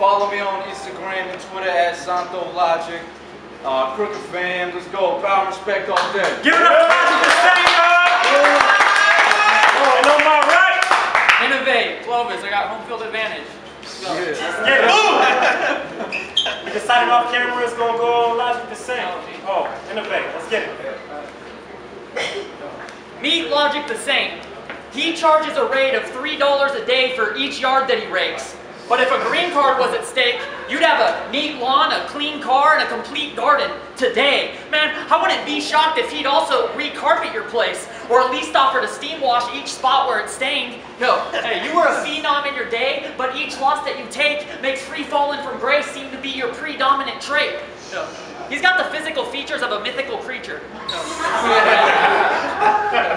follow me on Instagram and Twitter at Santo Logic. Crooked fam, let's go. Power and respect all day. Give it up to Logik The Saint, and on my right, Innovate, Clovis. I got home field advantage. Let's go. let's get it. We decided off camera it's gonna go on Logik The Saint. Oh, Innovate. Let's get it. Meet Logik The Saint. He charges a rate of $3 a day for each yard that he rakes. But if a green card was at stake, you'd have a neat lawn, a clean car, and a complete garden today. Man, I wouldn't be shocked if he'd also re-carpet your place, or at least offer to steam wash each spot where it's stained. No, hey, you were a phenom in your day, but each loss that you take makes free falling from grace seem to be your predominant trait. No. He's got the physical features of a mythical creature.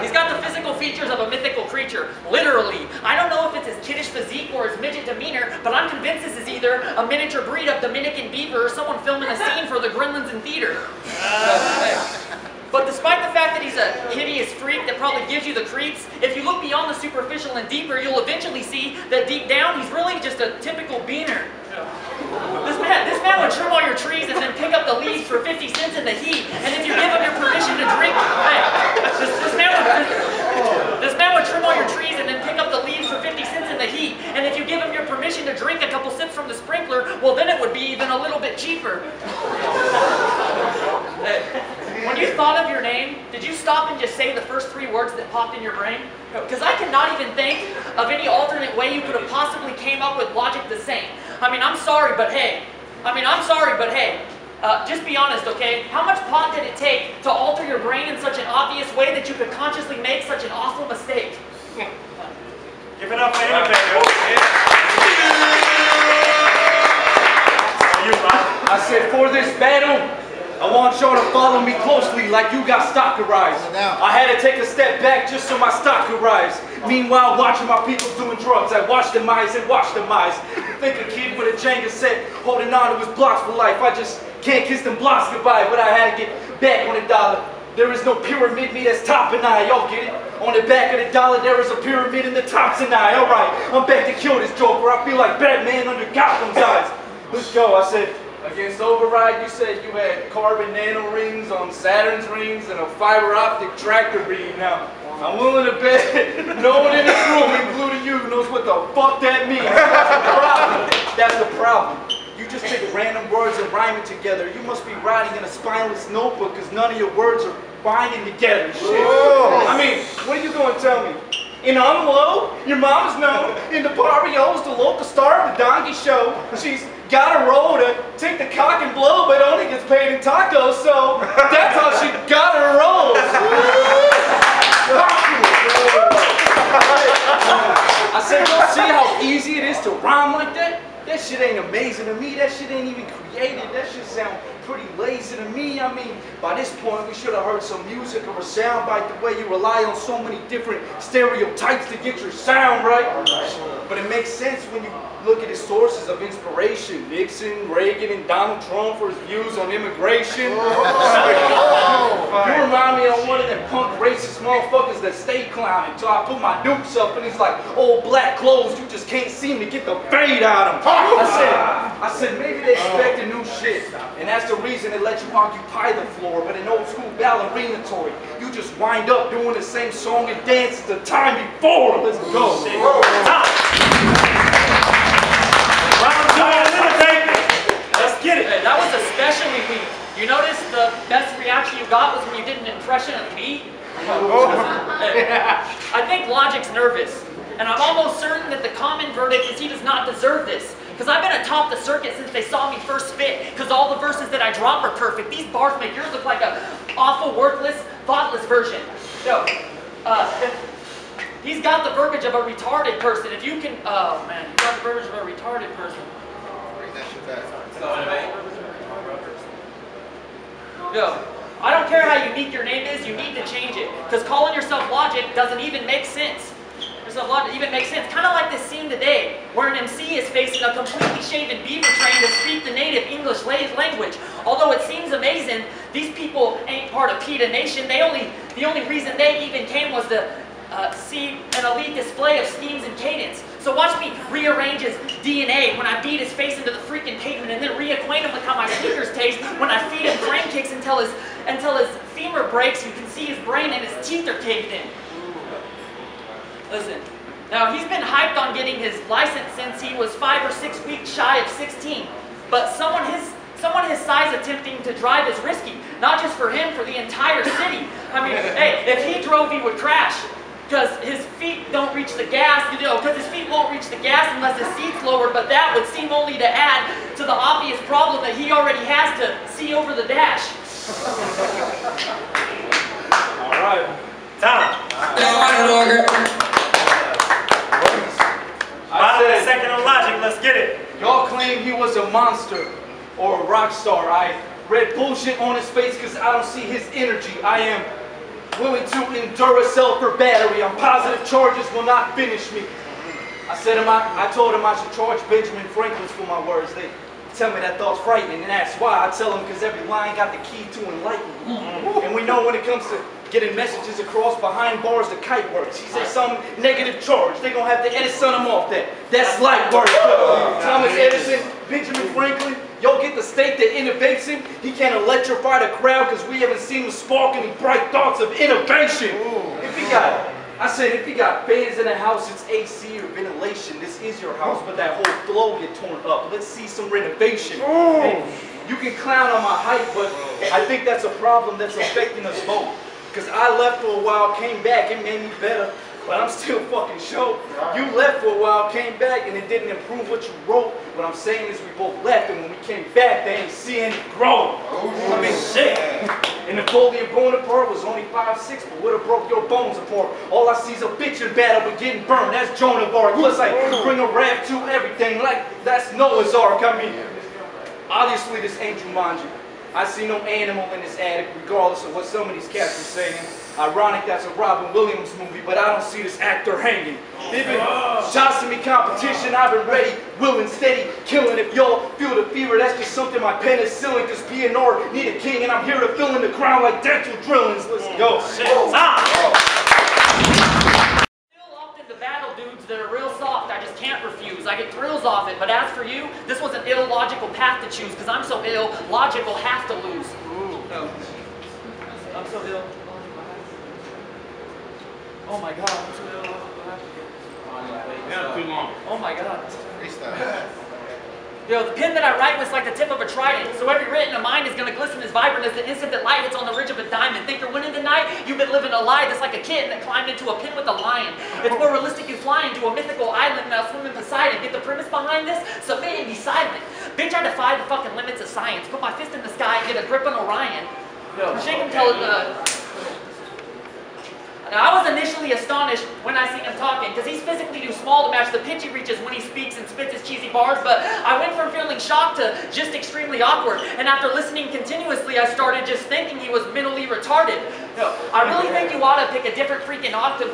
He's got the physical features of a mythical creature, literally. I don't know if it's his kiddish physique or his midget demeanor, but I'm convinced this is either a miniature breed of Dominican beaver or someone filming a scene for the Gremlins in theater. But despite the fact that he's a hideous freak that probably gives you the creeps, if you look beyond the superficial and deeper, you'll eventually see that deep down he's really just a typical beaner. This man would trim all your trees and then pick up the leaves for 50 cents in the heat. And if you give him your permission to drink, hey, this man would trim all your trees and then pick up the leaves for 50 cents in the heat. And if you give him your permission to drink a couple sips from the sprinkler, well then it would be even a little bit cheaper. When you thought of your name, did you stop and just say the first 3 words that popped in your brain? Because I cannot even think of any alternate way you could have possibly came up with Logik The Saint. I mean, I'm sorry, but hey. Just be honest, okay? How much pot did it take to alter your brain in such an obvious way that you could consciously make such an awful mistake? Give it up for Innovate. I said, for this battle, I want y'all to follow me closely like you got stock to rise. I had to take a step back just so my stock could rise. Meanwhile, watching my people doing drugs, I watched them eyes and watched them eyes. Think a kid with a Jenga set, holding on to his blocks for life. I just can't kiss them blocks goodbye, but I had to get back on the dollar. There is no pyramid, me that's top and I, y'all get it? On the back of the dollar, there is a pyramid in the tops and I. Alright, I'm back to kill this joker. I feel like Batman under Gotham's eyes. Let's go, I said. Against Override, you said you had carbon nano rings on Saturn's rings and a fiber optic tractor beam. Now, I'm willing to bet no one in this room, including you, knows what the fuck that means. That's the problem. You just take random words and rhyme it together. You must be writing in a spineless notebook because none of your words are binding together. Shit. I mean, what are you going to tell me? In Unlow, your mama's known. In the Barrios, the local star of the donkey show. She's got a roll to take the cock and blow, but only gets paid in tacos, so that's how she got her rolls. I said, don't see how easy it is to rhyme like that? That shit ain't amazing to me. That shit ain't even creative. That shit sound pretty lazy to me. I mean, by this point, we should have heard some music or a sound bite the way you rely on so many different stereotypes to get your sound right. But it makes sense when you look at his sources of inspiration. Nixon, Reagan, and Donald Trump for his views on immigration. You remind me of one of them punk racist motherfuckers that stay clowning till I put my dukes up and it's like old black clothes, you just can't seem to get the fade out of them. I said maybe they expect a new shit, and that's the reason they let you occupy the floor, but in old school ballerina toy, you just wind up doing the same song and dance as the time before. Let's go. Let's get it. Hey, that was especially weak. You notice the best reaction you got was when you did an impression of me? I think Logik's nervous, and I'm almost certain that the common verdict is he does not deserve this. Because I've been atop the circuit since they saw me first spit, because all the verses that I drop are perfect. These bars make yours look like a awful, worthless, thoughtless version. So, he's got the verbiage of a retarded person. If you can, oh man, he's got the verbiage of a retarded person. Yo, I don't care how unique your name is, you need to change it. Because calling yourself Logik doesn't even make sense. Kind of like this scene today, where an MC is facing a completely shaven beaver trying to speak the native English language. Although it seems amazing, these people ain't part of PETA Nation. The only reason they even came was to see an elite display of schemes and cadence. So watch me rearrange his DNA when I beat his face into the freaking pavement, and then reacquaint him with how my sneakers taste when I feed him crane kicks until his femur breaks. You can see his brain and his teeth are caved in. Listen, now he's been hyped on getting his license since he was 5 or 6 weeks shy of 16. But someone his size attempting to drive is risky, not just for him, for the entire city. I mean, hey, if he drove, he would crash. Because his feet don't reach the gas, because his feet won't reach the gas unless his seat's lowered, but that would seem only to add to the obvious problem that he already has to see over the dash. All right. Time. Bottom and second on Logic, let's get it. Y'all claim he was a monster or a rock star. I read bullshit on his face because I don't see his energy. I am willing to endure a for battery on positive charges will not finish me. I told him I should charge Benjamin Franklin's for my words. They tell me that thought's frightening, and that's why I tell them, because every line got the key to enlightenment. And we know when it comes to getting messages across behind bars, the kite works. He says some negative charge, they gonna have to Edison him off that. That's light work. Thomas Edison, Benjamin Franklin, y'all get the state that innovates him. He can't electrify the crowd because we haven't seen him spark any bright thoughts of innovation. If he got fans in the house, it's AC or ventilation. This is your house, but that whole flow get torn up. Let's see some renovation. Hey, you can clown on my height, but I think that's a problem that's affecting us both. Because I left for a while, came back, it made me better, but I'm still fucking short. You left for a while, came back, and it didn't improve what you wrote. What I'm saying is we both left, and when we came back, they ain't seeing it grow. I mean, shit. And Napoleon Bonaparte was only 5'6", but would have broke your bones apart. All I see is a bitch in battle with getting burned. That's Joan of Arc. Plus, I bring a raft to everything, like that's Noah's Ark. I mean, obviously this ain't Jumanji. I see no animal in this attic, regardless of what some of these cats are saying. Ironic that's a Robin Williams movie, but I don't see this actor hanging. If it shots to me competition, I've been ready, willing, steady, killing. If y'all feel the fever, that's just something my pen is sealing. Cause PNR need a king, and I'm here to fill in the crown like dental drillings. Let's go. That are real soft, I just can't refuse. I get thrills off it, but as for you, this was an illogical path to choose, because I'm so ill, logic will have to lose. No. I'm so ill. Oh my god, I'm so ill. Yeah, too long. Oh my god. Yo, the pen that I write was like the tip of a trident, so every written of mine is going to glisten as vibrant as the instant that light hits on the ridge of a diamond. Think you're winning tonight? You've been living a lie that's like a kitten that climbed into a pen with a lion. It's more realistic you flying to a mythical island now swimming beside it. Get the premise behind this? Submit and be silent. Bitch, I defy the fucking limits of science. Put my fist in the sky and get a grip on Orion. Yo, shake him till Now, I was initially astonished when I seen him talking, because he's physically too small to match the pitch he reaches when he speaks and spits his cheesy bars, but I went from feeling shocked to just extremely awkward, and after listening continuously, I started just thinking he was mentally retarded. No, I really think you ought to pick a different freaking octave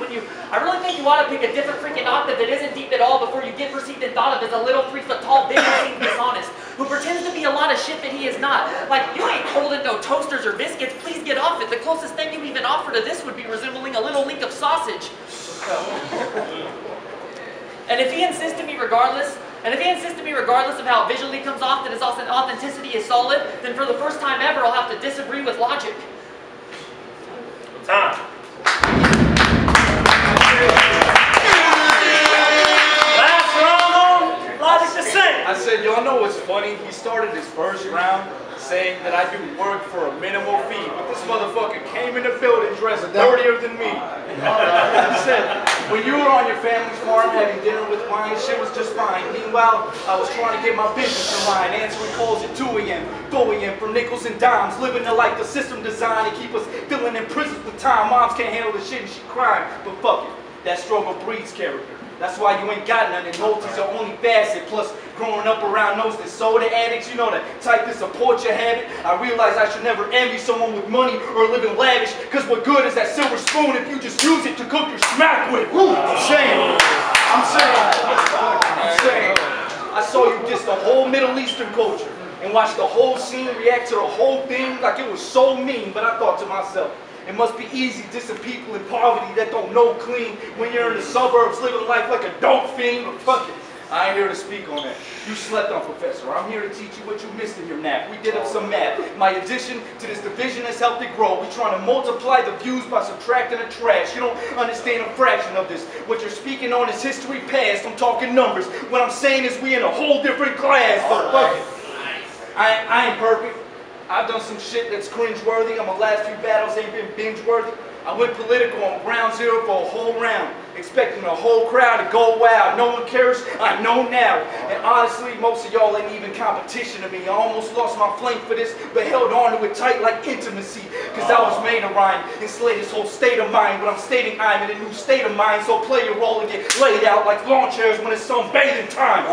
that isn't deep at all before you get perceived and thought of as a little 3-foot-tall, big and dishonest, who pretends to be a lot of shit that he is not. Like, you ain't holding no toasters or biscuits, please get off it. The closest thing you even offer to this would be resembling a little link of sausage. And if he insists to me regardless of how it visually comes off that his authenticity is solid, then for the first time ever I'll have to disagree with logic. Time. Last round on Logik The Saint. I said, y'all know what's funny? He started his first round saying that I do work for a minimal fee, but this motherfucker came in the building dressed dirtier than me. He said, when you were on your family's farm having dinner with wine, shit was just fine. Meanwhile, I was trying to get my business in line, answering calls at 2 a.m., 4 a.m. for nickels and dimes, living the life the system designed to keep us filling in prisons with time. Moms can't handle the shit and she crying, but fuck it, that struggle breeds character. That's why you ain't got none, and multis are only facet. Plus, growing up around those that soda addicts, you know the type that support your habit. I realize I should never envy someone with money or living lavish, cause what good is that silver spoon if you just use it to cook your smack with? I'm saying, I saw you diss the whole Middle Eastern culture and watch the whole scene react to the whole thing like it was so mean, but I thought to myself, It must be easy dissing people in poverty that don't know clean when you're in the suburbs living life like a dope fiend. But fuck it, I ain't here to speak on that. You slept on, Professor. I'm here to teach you what you missed in your nap. We did up some math. My addition to this division has helped it grow. We're trying to multiply the views by subtracting the trash. You don't understand a fraction of this. What you're speaking on is history past. I'm talking numbers. What I'm saying is we in a whole different class. But fuck it. I ain't perfect. I've done some shit that's cringe-worthy. My last few battles ain't been binge-worthy. I went political on ground zero for a whole round, expecting the whole crowd to go wild. No one cares, I know now. And honestly, most of y'all ain't even competition to me. I almost lost my flame for this, but held on to it tight like intimacy. Cause I was made to rhyme and slay this whole state of mind. But I'm stating I'm in a new state of mind, so play your role and get laid out like lawn chairs when it's sunbathing time.